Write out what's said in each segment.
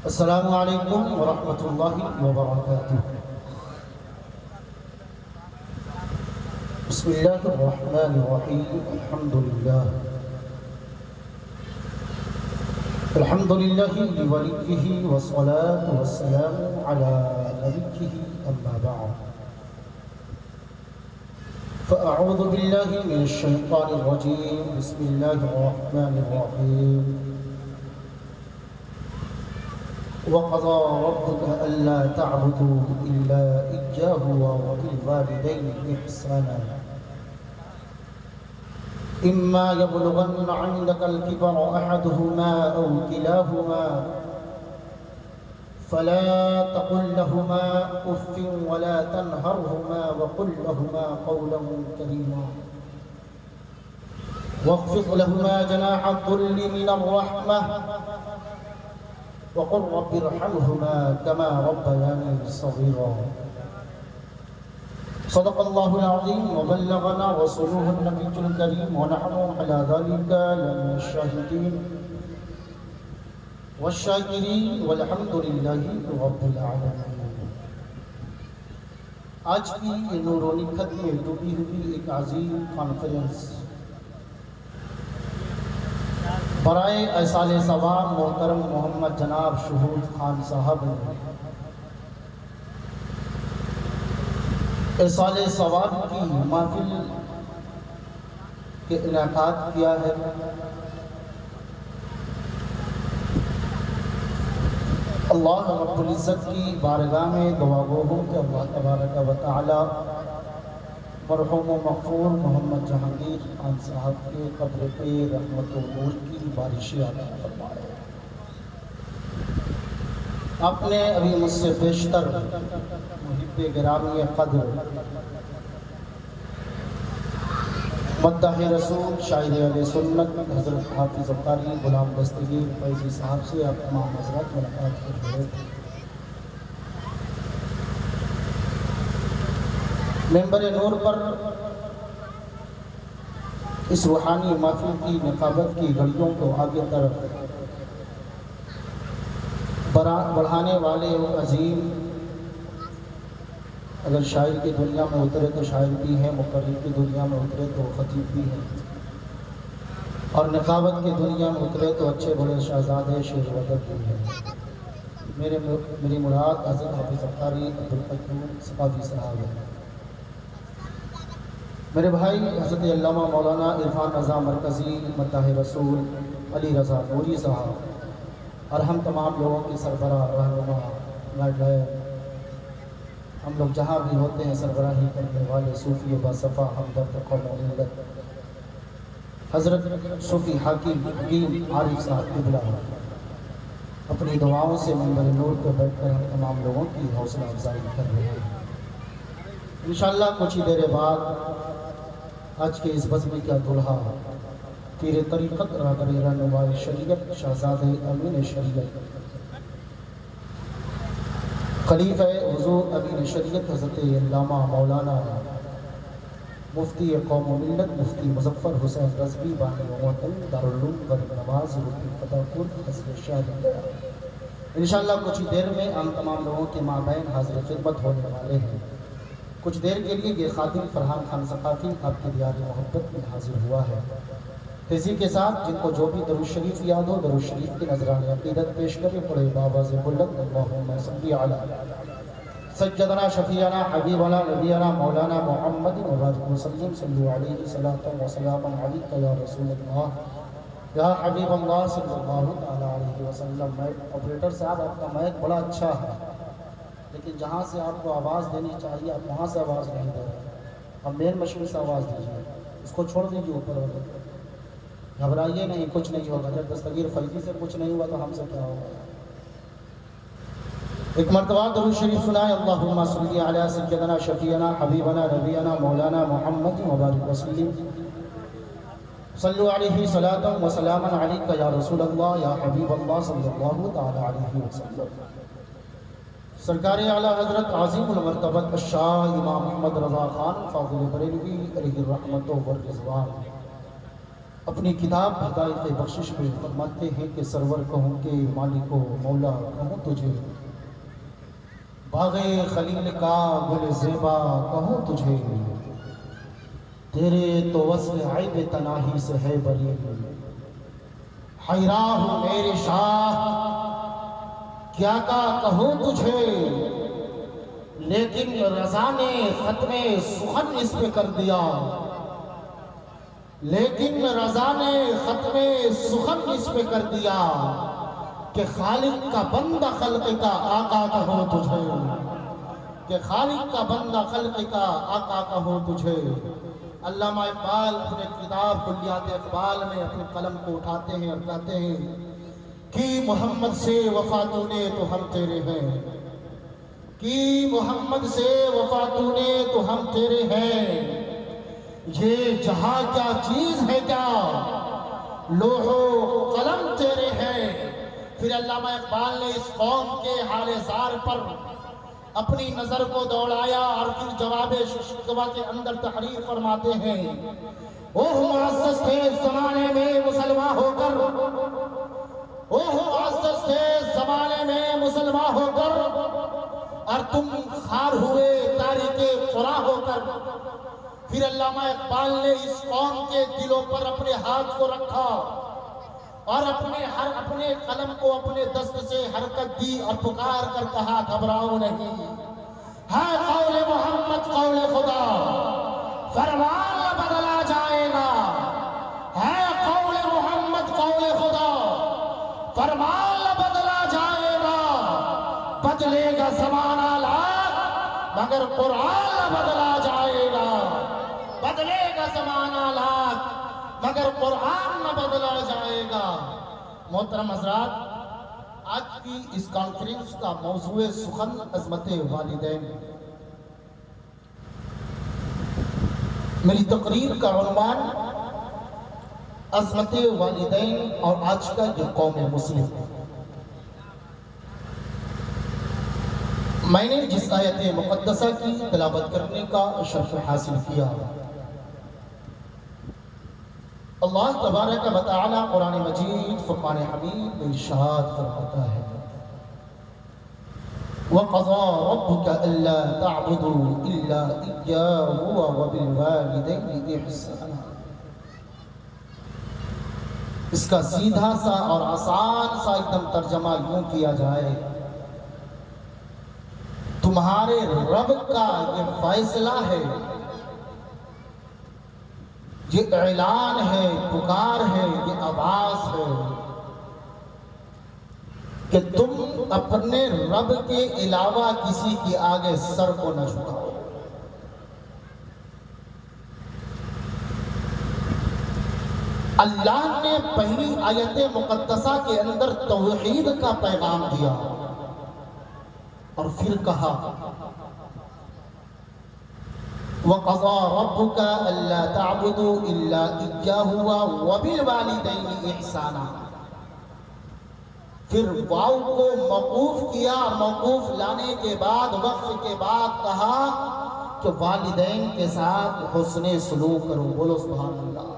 السلام علیکم ورحمۃ اللہ وبرکاتہ۔ بسم اللہ الرحمن الرحیم۔ الحمد للہ لولیہ والصلاة والسلام علی نبیہ اما بعد، فاعوذ باللہ من الشیطان الرجیم۔ بسم اللہ الرحمن الرحیم۔ وَقَضَى رَبُّكَ أَلَّا تَعْبُدُوا إِلَّا إِيَّاهُ وَبِالْوَالِدَيْنِ إِحْسَانًا إِمَّا يَبْلُغَنَّ عِندَكَ الْكِبَرَ أَحَدُهُمَا أَوْ كِلَاهُمَا فَلَا تَقُل لَّهُمَا أُفٍّ وَلَا تَنْهَرْهُمَا وَقُل لَّهُمَا قَوْلًا كَرِيمًا وَاخْفِضْ لَهُمَا جَنَاحَ الذُّلِّ مِنَ الرَّحْمَةِ وَقُلْ رَبِّ ارْحَمْهُمَا كَمَا رَبَّيَانِي صَغِيرًا۔ صدق اللہ العظیم وبلغنا رسولہ النبی الکریم ونحن علی ذلك لمن الشاہدین والشاکرین والحمد للہ رب العالمین۔ آج کی یہ نورانی خط میں ڈوبی ہوئی ایک عظیم کانفرنس برائے ایصال ثواب محترم محمد جناب شہود خان صاحب نے ایصال ثواب کی محفل کے انعقاد کیا ہے۔ اللہ رب العزت کی بارگاہ میں دعا گو ہوں کہ اللہ تبارک و تعالی مرحوم و مغفور محمد جہانگیر خان صاحب کے قبر پہ رحمت و نور کی بارشیں عطا فرمائے۔ آپ نے ابھی مجھ سے بیشتر محب گرامی قدر مداح رسول شاعر اہل سنت حضرت حافظ قاری غلام دستگیر فیضی صاحب سے آپ تمام حضرات ملاقات کر رہے تھے۔ ممبر نور پر اس روحانی محفل کی نقابت کی گھڑیوں کو آگے طرف بڑھانے والے وہ عظیم، اگر شاعر کی دنیا میں اترے تو شاعر بھی ہیں، مقرر کی دنیا میں اترے تو خطیب بھی ہیں، اور نقابت کی دنیا میں اترے تو اچھے بڑے شہزادے شعر و ادب بھی ہیں۔ میری مراد حضرت حافظ قاری عبدالقیوم ثقافی صاحب ہے۔ میرے بھائی حضرت علامہ مولانا عرفان رضا مرکزی مداح رسول علی رضا نوری صاحب اور ہم تمام لوگوں کی سربراہ رہنما گائیڈ لائن، ہم لوگ جہاں بھی ہوتے ہیں سربراہی کرنے والے صوفی باصفا ہمدرد قوم و ملت حضرت صوفی حکیم عارف صاحب قبلہ اپنی دعاؤں سے منبر نور پہ بیٹھ کر ہم تمام لوگوں کی حوصلہ افزائی کر رہے ہیں۔ انشاءاللہ کچھ ہی دیر بعد آج کے اس بزم کا دلہا پیر طریقت رہبر رہنمائے شریعت شہزادہ امین شریعت خلیفہ حضور امین شریعت حضرت علامہ مولانا مفتی قوم و ملت مفتی مظفر حسین رضوی بانی معطل دارالعلوم غریب نواز مفتی فتح پور حضرت شاہ انشاءاللہ کچھ ہی دیر میں ہم تمام لوگوں کے مابین حاضر خدمت ہونے والے ہیں۔ کچھ دیر کے لیے یہ خادم فرحان خان ثقافی آپ کی دیار محبت میں حاضر ہوا ہے۔ تیزی کے ساتھ جن کو جو بھی درود شریف یاد ہو درود شریف کی نذرانہ عقیدت پیش کرے پڑے بآواز بلند اللہم صلی علی سیدنا شفیعنا حبیبنا نبینا مولانا محمد وبارک وسلم صلی علیہ صلاۃ و سلام علیک یا رسول اللہ یا حبیب اللہ صلی اللہ علیہ وسلم۔ آپریٹر صاحب آپ کا مائک بڑا اچھا ہے، لیکن جہاں سے آپ کو آواز دینی چاہیے آپ وہاں سے آواز نہیں دے رہے، اب مین مشین سے آواز دیجیے، اس کو چھوڑ دیجیے اوپر والے، گھبرائیے نہیں، کچھ نہیں ہوگا۔ جب دستگیر فیضی سے کچھ نہیں ہوا تو ہم سے کیا ہوگا۔ ایک مرتبہ درود شریف سنائے، اللہم صلی علی سیدنا شفیعنا حبیبنا نبینا مولانا محمد مبارک وسلم صلو علیہ صلاۃ و سلام علیک یا رسول اللہ یا حبیب اللہ صلی اللہ تعالی علیہ وسلم۔ سرکار اعلیٰ حضرت عظیم المرتبت الشاہ امام محمد رضا خان فاضل بریلوی علیہ الرحمت و الرضوان اپنی کتاب ہدایت بخشش میں فرماتے ہیں کہ سرور کہوں کہ مالک و مولا کہوں تجھے، باغ خلیل کا گل زیبا کہوں تجھے، تیرے تو وصل عیب تناہی سے ہے بری، حیران ہوں میرے شاہ کیا کا کہوں تجھے، لیکن رضا نے ختم سخن اس پہ کر دیا، لیکن رضا نے ختم سخن اس پہ کر دیا کہ خالق کا بندہ خلق کا آقا کہوں تجھے، کہ خالق کا بندہ خلق کا آقا کہوں تجھے۔ علامہ اقبال اپنے کتاب کلیات اقبال میں اپنے قلم کو اٹھاتے ہیں اور کہتے ہیں کہ محمد سے وفا تو نے تو ہم تیرے ہیں، کہ محمد سے وفا تو نے تو ہم تیرے ہیں، یہ جہاں کیا چیز ہے کیا لوح و قلم تیرے ہیں۔ پھر علامہ اقبال نے اس قوم کے حال زار پر اپنی نظر کو دوڑایا اور پھر جواب شکوہ کے اندر تحریر فرماتے ہیں، اوہ معزز تھے زمانے میں مسلمان ہو کر، اوہ معزز تھے زمانے میں مسلمان ہو کر، اور تم خار ہوئے تاریخ قرآن ہو کر۔ پھر علامہ اقبال نے اس قوم کے دلوں پر اپنے ہاتھ کو رکھا اور اپنے قلم کو اپنے دست سے حرکت دی اور پکار کر کہا گھبراؤ نہیں، ہے قول محمد قول خدا، فرمان نہ بدلا جائے گا، ہے قول محمد قول خدا، فرمان نہ بدلا جائے گا، بدلے گا زمانہ لاکھ مگر قرآن نہ بدلا جائے گا، بدلے گا زمانہ لاکھ مگر قرآن نہ بدلا جائے گا۔ محترم حضرات، آج کی اس کانفرنس کا موضوع سخن عظمت والدین، میری تقریر کا عنوان عظمت والدین اور آج کا یہ قوم مسلم۔ میں نے جس آیت مقدسہ کی تلاوت کرنے کا شرف حاصل کیا، اللہ تبارک و تعالی قرآن مجید فرقان حمید میں ارشاد فرماتا ہے، وَقَضَى رَبُّكَ أَلَّا تَعْبُدُوا إِلَّا إِيَّاهُ وَبِالْوَالِدَيْنِ إِحْسَانًا۔ اس کا سیدھا سا اور آسان سا ایک دم ترجمہ یوں کیا جائے، تمہارے رب کا یہ فیصلہ ہے، یہ اعلان ہے، پکار ہے، یہ آواز ہے کہ تم اپنے رب کے علاوہ کسی کے آگے سر کو نہ جھکاؤ۔ اللہ نے پہلی آیت مقدسہ کے اندر توحید کا پیغام دیا اور پھر کہا، وَقَضَى رَبُّكَ أَلَّا تَعْبُدُوا إِلَّا إِيَّاهُ وَبِالْوَالِدَيْنِ إِحْسَانًا۔ پھر واو کو موقوف کیا، موقوف لانے کے بعد وقف کے بعد کہا کہ والدین کے ساتھ حسن سلوک کرو۔ بولو سبحان اللہ۔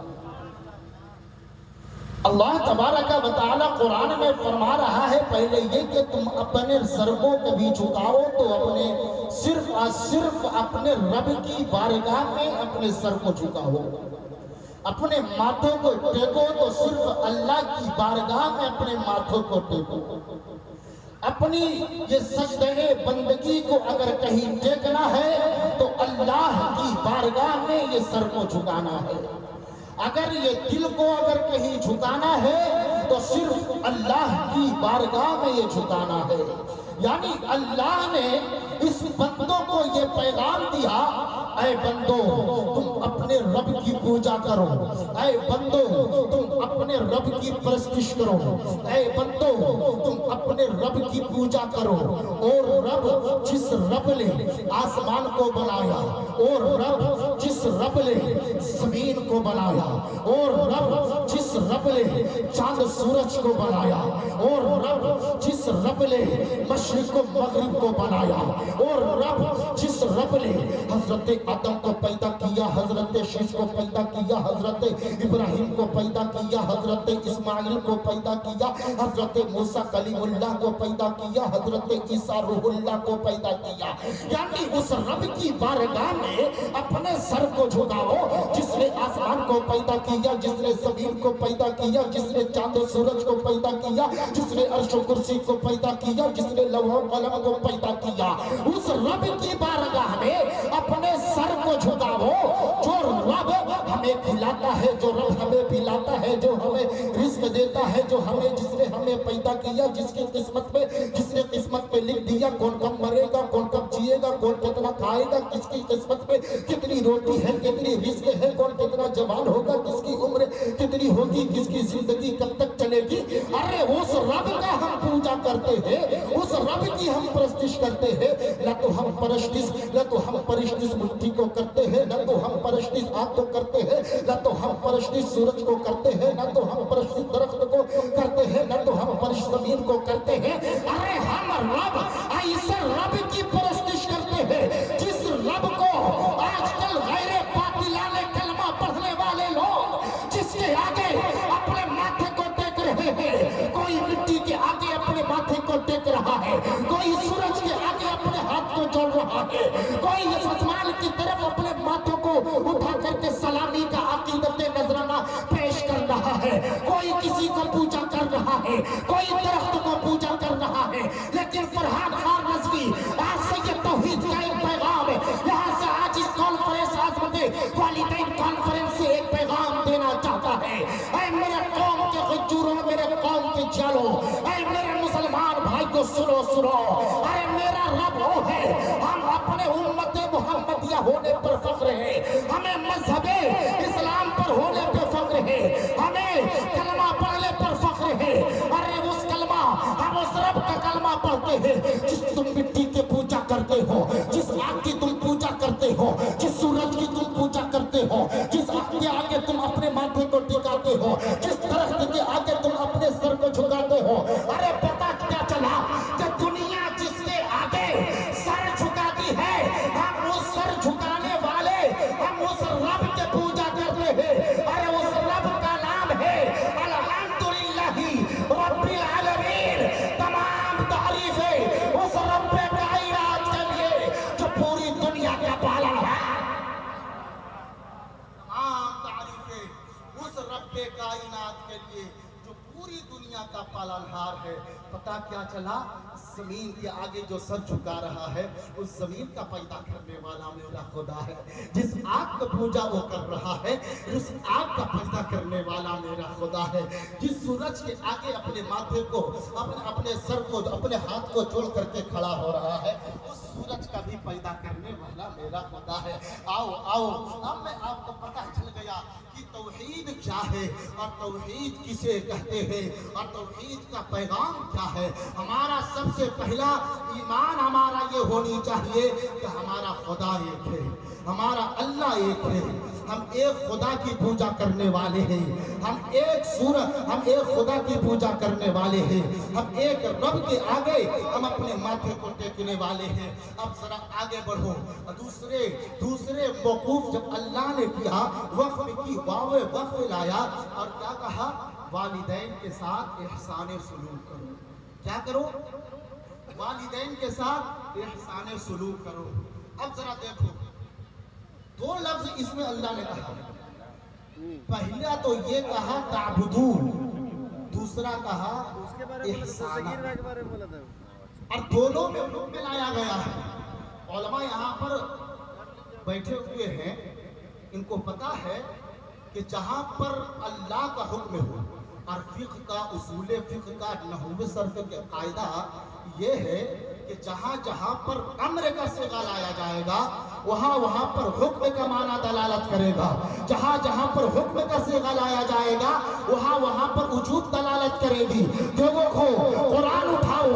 اللہ تبارک و تعالی قرآن میں فرما رہا ہے پہلے یہ کہ تم اپنے سر کو کبھی جھکاؤ تو صرف اور صرف اپنے رب کی بارگاہ میں اپنے سر کو جھکاؤ، اپنے ماتھوں کو ٹیکو تو صرف اللہ کی بارگاہ میں اپنے ماتھوں کو ٹیکو۔ اپنی یہ سجدہ بندگی کو اگر کہیں ٹیکنا ہے تو اللہ کی بارگاہ میں یہ سر کو جھکانا ہے، اگر یہ دل کو اگر کہیں جھکانا ہے تو صرف اللہ کی بارگاہ میں یہ جھکانا ہے۔ یعنی اللہ نے اس بندوں کو یہ پیغام دیا، اے بندو تم اپنے رب کی پوجا کرو، اے بندو تم اپنے رب کی پرستش کرو، اے بندو تم اپنے اپنے رب کی پوجا کرو۔ اور رب جس رب نے آسمان کو بنایا، اور رب جس رب نے زمین کو بنایا، اور رب جس رب نے چاند سورج کو بنایا، اور رب جس رب نے مشرق و مغرب کو بنایا، اور رب جس رب نے حضرت آدم کو پیدا کیا، حضرت شیش کو پیدا کیا، حضرت ابراہیم کو پیدا کیا، حضرت اسماعیل کو پیدا کیا، حضرت موسیٰ کلیم اللہ کو پیدا کیا، حضرت عیسیٰ روح اللہ کو پیدا کیا، یعنی اس رب کی بارگاہ میں اپنے سر کو جھکاؤ جس نے آسمان کو پیدا کیا، جس نے زمین کو پیدا کیا، جس نے چاند و سورج کو پیدا کیا، جس نے عرش و کرسی کو پیدا کیا، جس نے لوح و قلم کو پیدا کیا، اس رب کی بارگاہ میں اپنے سر کو جھکاؤ۔ جو رب ہمیں کھلاتا ہے، جو رب ہمیں پلاتا ہے، جو ہمیں رزق دیتا ہے، جو ہمیں جس نے ہمیں پیدا کیا، جس کی قسمت میں جس نے قسمت میں لکھ دیا کون کب مرے گا، کون کب جیے گا، کون کتنا کھائے گا، کس کی قسمت میں کتنی روٹی ہے، کتنی رزق ہے، کون کتنا جوان ہوگا، کس کی عمر کتنی ہوگی، کس کی زندگی کب تک چلے گی، ارے اس رب کا ہم پوجا کرتے ہیں، اس رب کی ہم پرستش کرتے ہیں۔ نہ تو ہم پرستش مٹھی کو کرتے ہیں، نہ تو ہم پرستش آگ کو کرتے ہیں، نہ تو ہم پرستش سورج کو کرتے ہیں، نہ تو ہم پرستش درخت کو کرتے ہیں، نہ تو ہم پرستش زمین کو کرتے ہیں۔ ارے ہم رب ایسے رب کی پرستش کرتے ہیں جس رب کو آج کل غیر باطلانے کلمہ پڑھنے والے لوگ جس کے آگے اپنے ماتھے کو ٹیک رہے ہیں، کوئی مٹی کے آگے اپنے ماتھے کو ٹیک رہا ہے، کوئی سورج کے آگے اپنے ہاتھ کو جوڑ رہا ہے، کوئی آسمان کی طرف اپنے ماتھوں کو اٹھا کر کے سلامی کا عقیدت نذرانہ پیش کر رہا ہے، کوئی کسی کو پوجا کر رہا ہے، کوئی درخت کو پوجا کر رہا ہے۔ لیکن فرحان خان رضوی آج سے یہ توحید کا ایک پیغام ہے، یہاں سے آج اس کانفرنس عظمت والدین کانفرنس سے ایک پیغام دینا چاہتا ہے۔ اے میرے قوم کے غجوروں، میرے قوم کے جالوں، اے میرے مسلمان بھائی کو سنو سنو، اے میرا رب وہ ہے، ہم اپنے امت محمدیہ ہونے پر فخر ہے، ہمیں مذہب اسلام پر ہونے پر فخر ہے، ہمیں کلمہ پڑھنے پر فخر ہے۔ ارے اس کلمہ، ہم اس رب کا کلمہ پڑھتے ہیں جس تم مٹی کے پوجا کرتے ہو، جس آگ کی تم پوجا کرتے ہو، جس سورج کی تم پوجا کرتے ہو، جس آگ کے آگے تم اپنے ماتھے کو ٹکاتے ہو، جس درخت کے آگے تم اپنے سر کو جھکاتے ہو۔ ارے پتہ کیا چلا کہ دنیا جس کے آگے سر جھکاتی ہے، ہم اس سر جھکانے والے، ہم اس رب کے پوجا کرتے ہیں۔ ارے اس رب کا نام ہے الحمدللہ رب العالمین۔ تمام تعریفیں اس رب کائنات کے لیے جو پوری دنیا کا پالن ہے، تمام تعریفیں اس رب کائنات کے لیے جو پوری دنیا کا پالنہار ہے۔ پتہ کیا چلا؟ زمین کے آگے جو سر جھکا رہا ہے اس زمین کا پیدا کرنے والا میرا خدا ہے، جس آگ کا پوجا وہ کر رہا ہے اس آگ کا پیدا کرنے والا میرا خدا ہے، جس سورج کے آگے اپنے ماتھے کو اپنے سر کو اپنے ہاتھ کو جوڑ کر کے کھڑا ہو رہا ہے اس سورج کا بھی پیدا کرنے والا میرا خدا ہے۔ آؤ آؤ، اب میں آپ کو پتہ چل گیا کہ توحید کیا ہے اور توحید کسے کہتے ہیں اور توحید کا پیغام کیا ہے۔ ہمارا سب سے پہلا ایمان ہمارا یہ ہونی چاہیے کہ ہمارا خدا ایک ہے، ہمارا اللہ ایک ہے، ہم ایک خدا کی پوجا کرنے والے ہیں، ہم ایک خدا کی پوجا کرنے والے ہیں، ہم ایک رب کے آگے ہم اپنے ماتھے کو ٹیکنے والے ہیں۔ اب ذرا آگے بڑھو، دوسرے موقوف جب اللہ نے کیا وقف کی واو وقف لایا اور کیا کہا؟ والدین کے ساتھ احسان سلوک کرو۔ کیا کرو؟ والدین کے ساتھ احسان سلوک کرو۔ اب ذرا دیکھو، دو لفظ اس میں اللہ نے کہا، پہلا تو یہ کہا تعبدو، دوسرا کہا احسان، اور دونوں میں حکم لایا گیا ہے۔ علماء یہاں پر بیٹھے ہوئے ہیں، ان کو پتا ہے کہ جہاں پر اللہ کا حکم ہو، اور فقہ کا اصول فقہ کا نحو صرف کے قاعدہ یہ ہے کہ جہاں پر امر کا صیغہ لایا جائے گا وہاں پر حکم کا معنی دلالت کرے گا، جہاں پر حکم کا صیغہ لایا جائے گا وہاں پر وجوب دلالت کرے گی۔ دیکھو قرآن اٹھاؤ،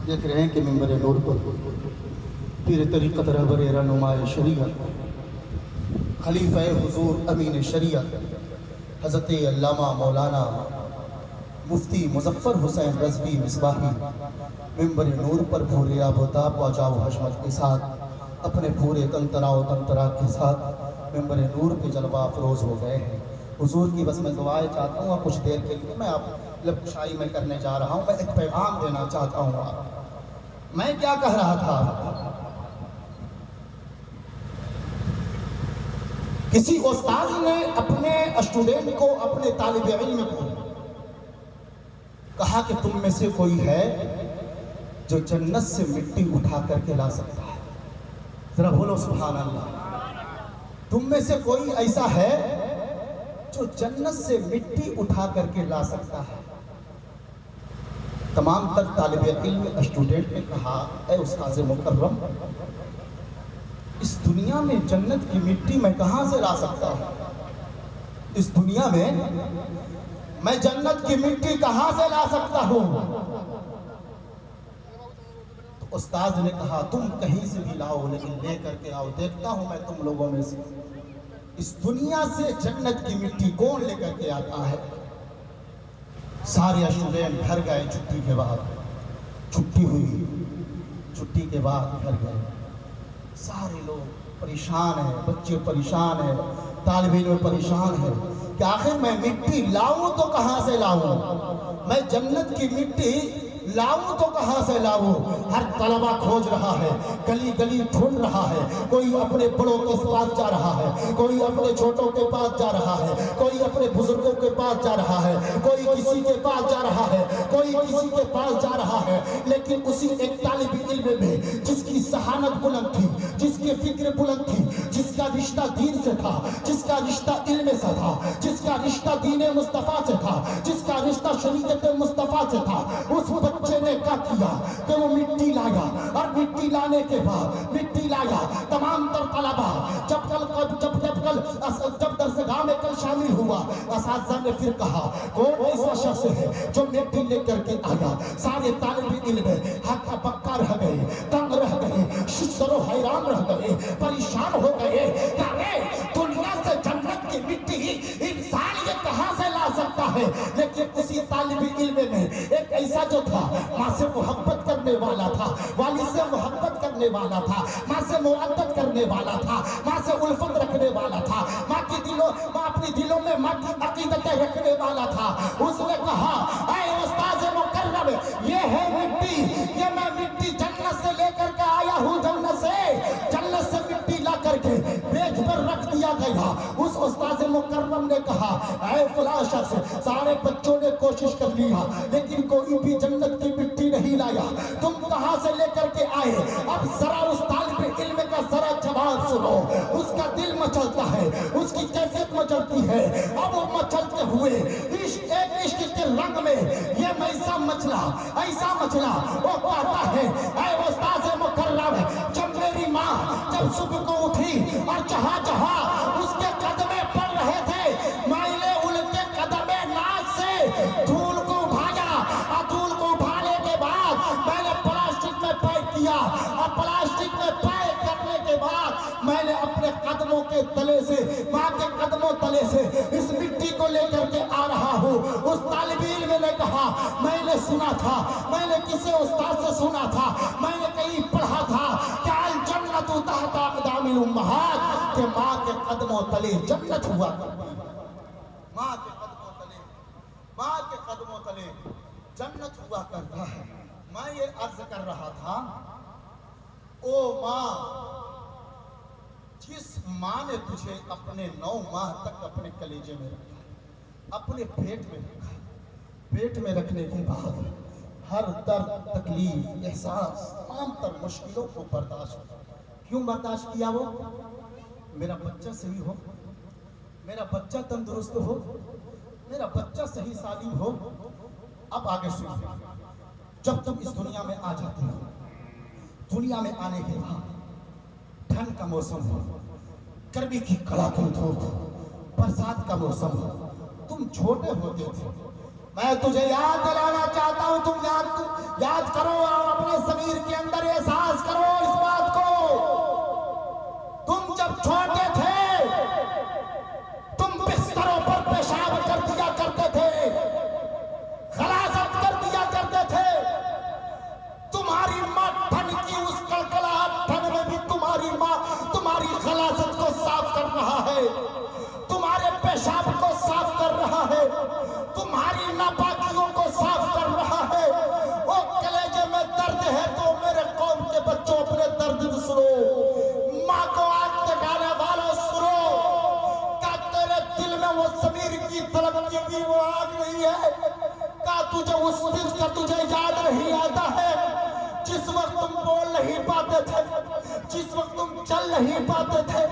آپ دیکھ رہے ہیں کہ منبر نور پر پیر طریقت رہبر رہنمائے شریعت خلیفہ حضور امین شریعت حضرت علامہ مولانا مفتی مظفر حسین رضوی مصباحی منبر نور پر پورے آب و تاب و جاؤ حشمت کے ساتھ اپنے پورے تنترا و تنترا کے ساتھ منبر نور کے جلوہ افروز ہو گئے ہیں۔ حضور کی بس میں دعائیں چاہتا ہوں اور کچھ دیر کے لیے میں آپ لب کشائی میں کرنے جا رہا ہوں۔ میں ایک پیغام دینا چاہتا ہوں آپ۔ میں کیا کہہ رہا تھا؟ کسی استاذ نے اپنے اسٹوڈنٹ کو، اپنے طالب علم کو کہا کہ تم میں سے کوئی ہے جو جنت سے مٹی اٹھا کر کے لا سکتا ہے؟ ذرا بولو سبحان اللہ۔ تم میں سے کوئی ایسا ہے جو جنت سے مٹی اٹھا کر کے لا سکتا ہے؟ تمام تر طالب علم اسٹوڈنٹ نے کہا اے استاذ مکرم، اس دنیا میں جنت کی مٹی میں کہاں سے لا سکتا ہوں؟ اس دنیا میں جنت کی مٹی کہاں سے لا سکتا ہوں؟ تو استاذ نے کہا تم کہیں سے بھی لاؤ لیکن لے کر کے آؤ، دیکھتا ہوں میں تم لوگوں میں سے اس دنیا سے جنت کی مٹی کون لے کر کے آتا ہے۔ سارے اسٹوڈنٹ گھر گئے چھٹی کے بعد، چھٹی ہوئی، چھٹی کے بعد گھر گئے، سارے لوگ پریشان ہیں، بچے پریشان ہیں، طالب علم پریشان ہیں کہ آخر میں مٹی لاؤں تو کہاں سے لاؤں؟ میں جنت کی مٹی لاؤں تو کہاں سے لاؤں؟ ہر طلبہ کھوج رہا ہے، گلی گلی ڈھونڈ رہا ہے، کوئی اپنے بڑوں کے پاس جا رہا ہے، کوئی اپنے چھوٹوں کے پاس جا رہا ہے، کوئی اپنے بزرگوں کے پاس جا رہا ہے، کوئی کسی کے پاس جا رہا ہے، کوئی کسی کے پاس جا رہا ہے، لیکن اسی ایک طالب علم میں جس کی ذہانت بلند تھی، جس کی فکر بلند تھی، جس کا رشتہ دین سے تھا، جس کا رشتہ علم سے تھا، جس کا رشتہ دین مصطفیٰ سے تھا، جس کا رشتہ شریعت مصطفیٰ سے تھا، اس بچے نے کیا کیا کہ وہ مٹی لایا، اور مٹی لانے کے بعد مٹی لایا تمام تر طلبہ جب درسگاہ میں کل شامل ہوا، اساتذہ نے پھر کہا کون ایسا شخص ہے جو مٹی لے کر کے آیا؟ سارے طالب علم ہکا بکا رہ گئے، تنگ رہ گئے، ششدر و حیران رہ گئے، پریشان ہو گئے کہ دنیا سے جنت کی مٹی انسان یہ کہاں سے لا سکتا ہے؟ لیکن اسی طالب علم میں ایک ایسا جو تھا ماں سے محبت کرنے والا تھا، والد سے محبت کرنے والا تھا، ماں سے محبت کرنے والا تھا، ماں سے الفت رکھنے والا تھا، ماں اپنی دلوں میں ماں کی عقیدتیں رکھنے والا تھا۔ اس نے کہا اے استاذ مکرم، یہ ہے مٹی، یہ میں مٹی جنت سے لے کر کے آیا ہوں، جنت سے مٹی لا کر کے میز پر رکھ دیا گیا۔ اس استاذ مکرم نے کہا اے فلاں شخص، سارے بچوں نے کوشش کر لیا لیکن کوئی بھی جنت کی مٹی نہیں لایا، تم کہاں سے لے کر کے آئے؟ اب ذرا اس طالب علم کا ذرا جواب سنو، اس کا دل مچلتا ہے، اس کی کیفیت مچلتی ہے۔ اب وہ مچلتے ہوئے ایک عشق کے رنگ میں یہ ایسا مچلا وہ کہتا ہے اے استاذ مکرم، جب میری ماں جب صبح کو اٹھی اور جہاں اس کے قدمیں پڑ رہے تھے، مائلے ان کے قدمیں ناز سے دھول کو اٹھایا، اور دھول کو اٹھانے کے بعد میں نے پلاسٹک میں پیک کیا، اور پلاسٹک میں پیک کرنے کے بعد میں نے اپنے قدموں کے تلے سے، ماں کے قدموں تلے سے اس مٹی کو لے کر کے آ رہا ہوں۔ اس طالب علم نے کہا میں نے سنا تھا، میں نے کسی استاد سے سنا تھا، میں نے کہیں پڑھا تھا کہ الجنت تحت اقدام الامہات، کہ ماں کے قدموں تلے جنت ہوا کرتی ہے، ماں کے قدموں تلے جنت ہوا کرتا ہے۔ میں یہ عرض کر رہا تھا او ماں، جس ماں نے تجھے اپنے 9 ماہ تک اپنے کلیجے میں رکھا، اپنے پیٹ میں رکھا، پیٹ میں رکھنے کے بعد ہر درد، تکلیف، احساس، تمام تر مشکلوں کو برداشت کیا۔ کیوں برداشت کیا؟ وہ میرا بچہ صحیح ہو، میرا بچہ تندرست ہو، میرا بچہ صحیح سالم ہو۔ اب آگے سنو، جب تم اس دنیا میں آ جاتے ہو، دنیا میں آنے کے بعد ٹھنڈ کا موسم ہو، گرمی کی کڑاکے دھوپ ہو، برسات کا موسم ہو، تم چھوٹے ہوتے تھے، میں تجھے یاد دلانا چاہتا ہوں، تم یاد کرو اور اپنے ضمیر کے اندر احساس کرو اس بات کو۔ تم جب چھوٹے تھے تم بستروں پر پیشاب کر دیا کرتے تھے، غلاظت کر دیا کرتے تھے۔ تمہاری ماں ٹھن کی اس کلکلاہٹ ٹھن میں بھی تمہاری ماں تمہاری غلاظت کو صاف کر رہا ہے، تمہارے پیشاب کو صاف کر رہا ہے، تمہاری ناپاکیوں کو صاف کر رہا ہے۔ وہ کلیجے میں درد ہے تو میرے قوم کے بچوں اپنے درد سنو، ماں کو آگ لگانے والوں سنو، کیا تیرے دل میں وہ ضمیر کی تڑپتی ہوئی وہ آگ نہیں ہے؟ کیا تجھے اس دن کا تجھے یاد نہیں آتا ہے جس وقت تم بول نہیں پاتے تھے، جس وقت تم چل نہیں پاتے تھے،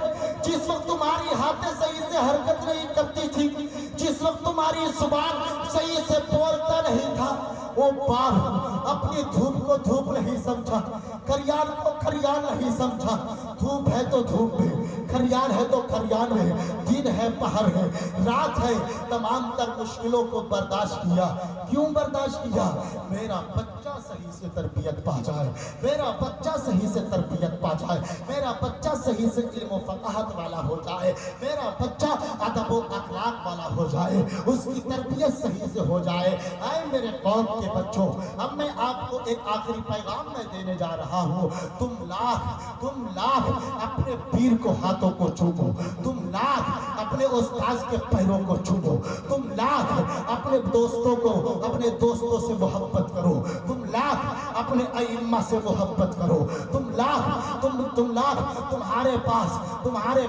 جس وقت تمہاری ہاتھیں صحیح سے حرکت نہیں کرتی تھی، جس وقت تمہاری زبان صحیح سے بولتا نہیں تھا؟ وہ باپ اپنی دھوپ کو دھوپ نہیں سمجھا، کریان کو کریان نہیں سمجھا۔ دھوپ ہے تو دھوپ میں، کریان ہے تو کریان میں، دن ہے پہر ہے رات ہے، تمام تر مشکلوں کو برداشت کیا۔ کیوں برداشت کیا؟ میرا بچہ صحیح سے تربیت پا جائے، میرا بچہ صحیح سے تربیت پا جائے، میرا بچہ صحیح سے علم و فقاہت والا ہو جائے، میرا بچہ ادب و اخلاق والا ہو جائے، اس کی تربیت صحیح سے ہو جائے۔ اے میرے قوم کے بچوں، اب میں آپ کو ایک آخری پیغام میں دینے جا رہا ہوں۔ تم لاکھ اپنے پیر کو ہاتھوں کو چومو، تم لاکھ اپنے استاذ کے پیروں کو چومو، تم لاکھ اپنے دوستوں کو اپنے دوستوں سے محبت کرو، تم لاکھ اپنے ائمہ سے محبت کرو، تم لاکھ تمہارے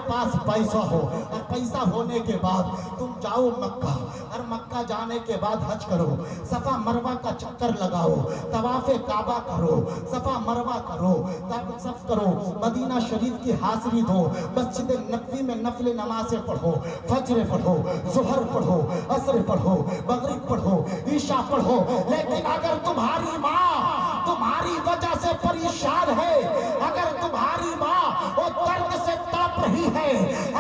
پاس پیسہ ہو، اور پیسہ ہونے کے بعد تم جاؤ مکہ، اور مکہ جانے کے بعد حج کرو، صفا مروہ کا چکر لگاؤ، طواف کعبہ کرو، صفا مروہ کرو، صف کرو، مدینہ شریف کی حاضری دو، مسجد نبوی میں نفل نمازیں پڑھو، فجر پڑھو، ظہر پڑھو، عصر پڑھو، مغرب پڑھو، عشاء پڑھو۔ لیکن اگر تمہاری ماں تمہاری وجہ سے پریشان ہے، اگر تمہاری ماں وہ درد سے تڑپ رہی ہے،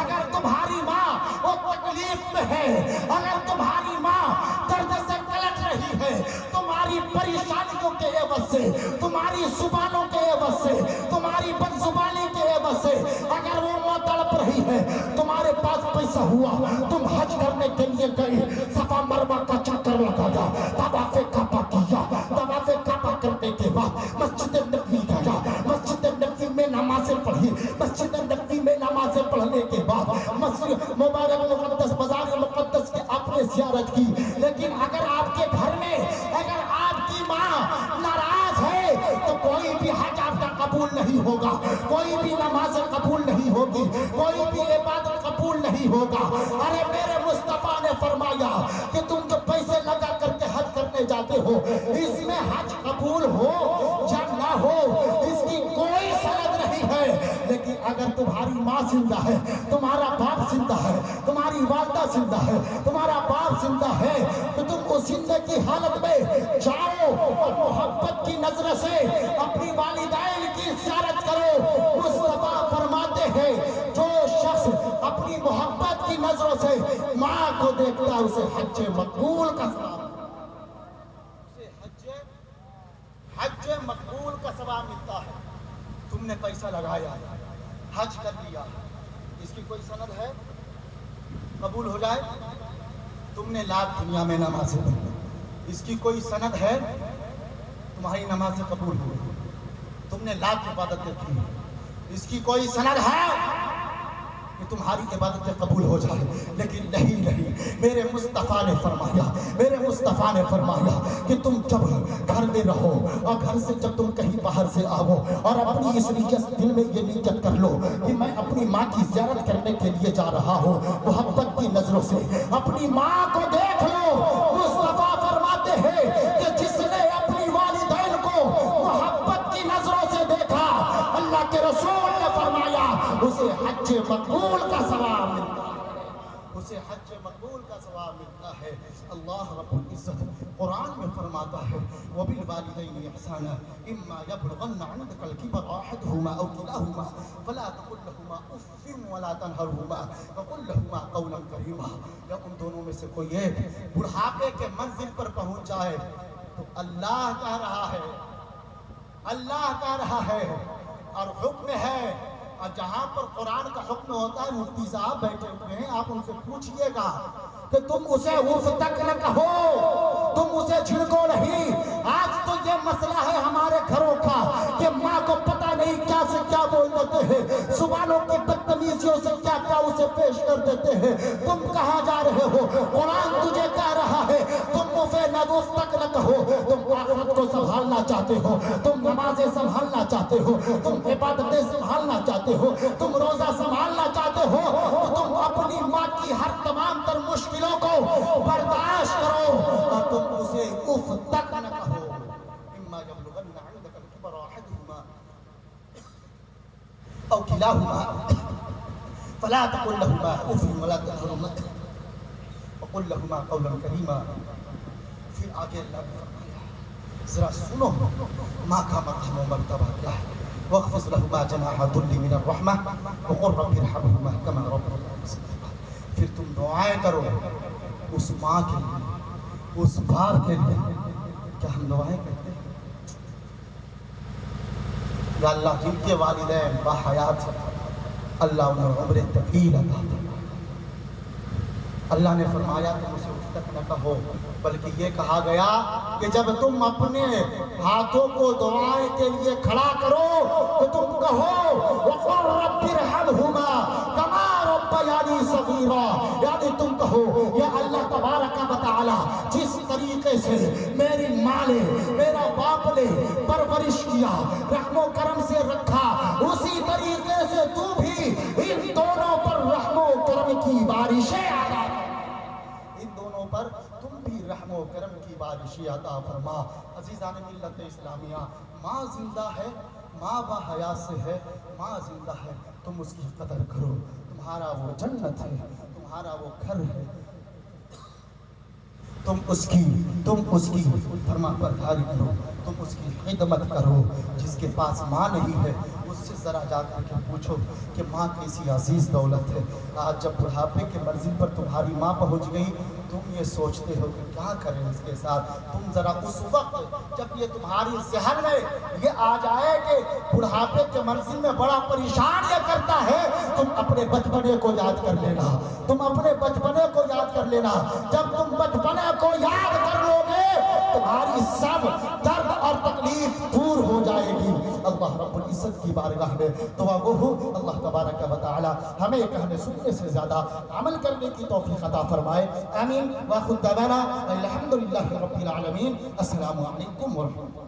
اگر تمہاری ماں وہ تکلیف میں ہے، اگر تمہاری ماں درد سے کلٹ رہی ہے، تمہاری پریشانیوں کے عوض سے، تمہاری زبانوں کے عوض سے، تمہاری بدزبانی کے عوض سے اگر وہ ماں تڑپ رہی ہے، تمہارے پاس پیسہ ہوا، تم حج کرنے کے لیے گئے، صفا مروہ کا چکر لگایا، طواف کعبہ کیا، طواف کعبہ کرنے کے بعد مسجد نبوی گیا، مسجد نبوی میں نمازیں پڑھی، مسجد نبوی میں نمازیں پڑھنے کے بعد مسجد مبارک مقدس بازار مقدس کی آپ نے زیارت کی۔ لیکن اگر آپ کے گھر میں اگر آپ کی ماں ناراض ہے تو کوئی بھی حج آپ کا قبول نہیں ہوگا، کوئی بھی نماز قبول نہیں ہوگی، کوئی بھی عبادت قبول نہیں ہوگا۔ ارے میرے مصطفیٰ نے فرمایا کہ تم جو پیسے لگا کر کے حج کرنے جاتے ہو، اس میں حج قبول ہو یا نہ ہو اس کی کوئی سند نہیں ہے۔ لیکن اگر تمہاری ماں زندہ ہے، تمہارا باپ زندہ ہے، تمہاری والدہ زندہ ہے، تمہارا باپ زندہ ہے، تو تم اس زندہ کی حالت میں جاؤ اور محبت کی نظر سے اپنی والدین کی زیارت کرو۔ مصطفیٰ فرماتے ہیں جو شخص اپنی محبت کی نظروں سے ماں کو دیکھتا ہے اسے حج مقبول کا ثواب، اسے حج مقبول کا ثواب ملتا ہے۔ تم نے پیسہ لگایا، حج کر لیا، اس کی کوئی سند ہے قبول ہو جائے؟ تم نے لاکھ دنیا میں نمازیں پڑھی، اس کی کوئی سند ہے تمہاری نمازیں قبول ہوئی؟ تم نے لاکھ عبادتیں کی، اس کی کوئی سند ہے کہ تمہاری عبادتیں قبول ہو جائے؟ لیکن نہیں، میرے مصطفیٰ نے فرمایا کہ تم جب گھر میں رہو اور گھر سے جب تم کہیں باہر سے آؤ اور اپنی اس نیت دل میں یہ نیت کر لو کہ میں اپنی ماں کی زیارت کرنے کے لیے جا رہا ہوں، محبت کی نظروں سے اپنی ماں کو دیکھ لو۔ مصطفیٰ فرماتے ہیں کہ جس نے اپنی والدین کو محبت کی نظروں سے دیکھا، اللہ کے رسول نے فرمایا اسے حج مقبول کا ثواب ملتا ہے، اسے حج مقبول کا ثواب ملتا ہے۔ اللہ رب العزت قرآن میں فرماتا ہے وَبِالْوَالِدَيْنِ إِحْسَانًا إِمَّا يَبْلُغَنَّ عِندَكَ الْكِبَرَ أَحَدُهُمَا أَوْ كِلَاهُمَا فَلَا تَقُل لَّهُمَا أُفٍّ وَلَا تَنْهَرْهُمَا وَقُل لَّهُمَا قَوْلًا كَرِيمًا۔ جب ان دونوں میں سے کوئی ایک بڑھاپے کے منزل پر پہنچ جائے تو اللہ کہہ رہا ہے، اللہ کہہ رہا ہے اور حکم ہے، اور جہاں پر قرآن کا حکم ہوتا ہے مفتی صاحب بیٹھے ہوئے ہیں، آپ ان سے پوچھئے گا کہ تم اسے اف تک نہ کہو، تم اسے جھڑکو نہیں۔ آج تو یہ مسئلہ ہے ہمارے گھروں کا کہ ماں کو پتہ نہیں کیا سے کیا بول دیتے ہیں، زبانوں کی بدتمیزیوں سے کیا کیا اسے پیش کر دیتے ہیں۔ تم کہاں جا رہے ہو؟ قرآن تجھے کہہ رہا ہے تم اسے اف تک نہ کہو۔ تم آخرت کو سنبھالنا چاہتے ہو، تم نمازیں سنبھالنا چاہتے ہو، تم عبادتیں سنبھالنا چاہتے ہو، تم روزہ سنبھالنا چاہتے ہو، تو تم اپنی ماں کی ہر تمام تر مشکلوں کو برداشت کرو اور تم اسے اف تک نہ کہو۔ اما یبلغن عندک الکبر احدہما او کلاہما فلا تقل لہما اف ولا تنہرہما وقل لہما قولا کریما۔ پھر آگے اللہ نے فرمایا ذرا سنو ماں کا مقام و مرتبہ کیا ہے۔ وَاخْفِضْ لَهُمَا جَنَاحَ الذُّلِّ مِنَ الرَّحْمَةِ وَقُلْ رَبِّ ارْحَمْهُمَا كَمَا رَبَّيَانِي صَغِيرًا۔ پھر تم دعائیں کرو اس ماں کے لیے، اس باپ کے لیے۔ کیا ہم دعائیں کرتے ہیں؟ یا اللہ جن کے والدین باحیات ہیں اللہ انہیں عمر طویل عطا فرما۔ اللہ نے فرمایا تم اسے اف تک نہ کہو، بلکہ یہ کہا گیا کہ جب تم اپنے ہاتھوں کو دعائیں کے لیے کھڑا کرو تو تم کہو وَقُلْ رَبِّ ارْحَمْهُمَا كَمَا رَبَّيَانِي صَغِيرًا۔ یعنی تم کہو یا اللہ تبارک و تعالی جس طریقے سے میری ماں نے، میرا باپ نے پرورش کیا، رحم و کرم سے رکھا، اسی طریقے سے تو بھی ان دونوں پر رحم و کرم کی بارشیں عطا فرما، ان دونوں پر تم بھی رحم و کرم کی بارشیں عطا فرما۔ عزیزان ملت اسلامیہ، ماں زندہ ہے، ماں باحیات سے ہے، ماں زندہ ہے، تم اس کی قدر کرو۔ تمہارا وہ جنت ہے، تمہارا وہ گھر ہے، تم اس کی فرما برداری کرو، تم اس کی خدمت کرو۔ جس کے پاس ماں نہیں ہے اس سے ذرا جا کر کے پوچھو کہ ماں کیسی عزیز دولت ہے۔ آج جب بڑھاپے کے منزل پر تمہاری ماں پہنچ گئی تم یہ سوچتے ہو کہ کیا کریں اس کے ساتھ۔ تم ذرا اس وقت جب یہ تمہاری ذہن میں یہ آ جائے کہ بڑھاپے کے منزل میں بڑا پریشان یہ کرتا ہے، تم اپنے بچپنے کو یاد کر لینا، تم اپنے بچپنے کو یاد کر لینا۔ جب تم بچپنے کو یاد کر لو گے تمہاری سب درد اور تکلیف دور ہو جائے گی۔ اللہ رب العزت کی بارگاہ میں دعا گو ہوں اللہ تبارک و تعالی ہمیں کہنے سننے سے زیادہ عمل کرنے کی توفیق عطا فرمائے، آمین۔ وآخر دعوانا الحمدللہ رب العالمین۔ السلام علیکم ورحمۃ اللہ۔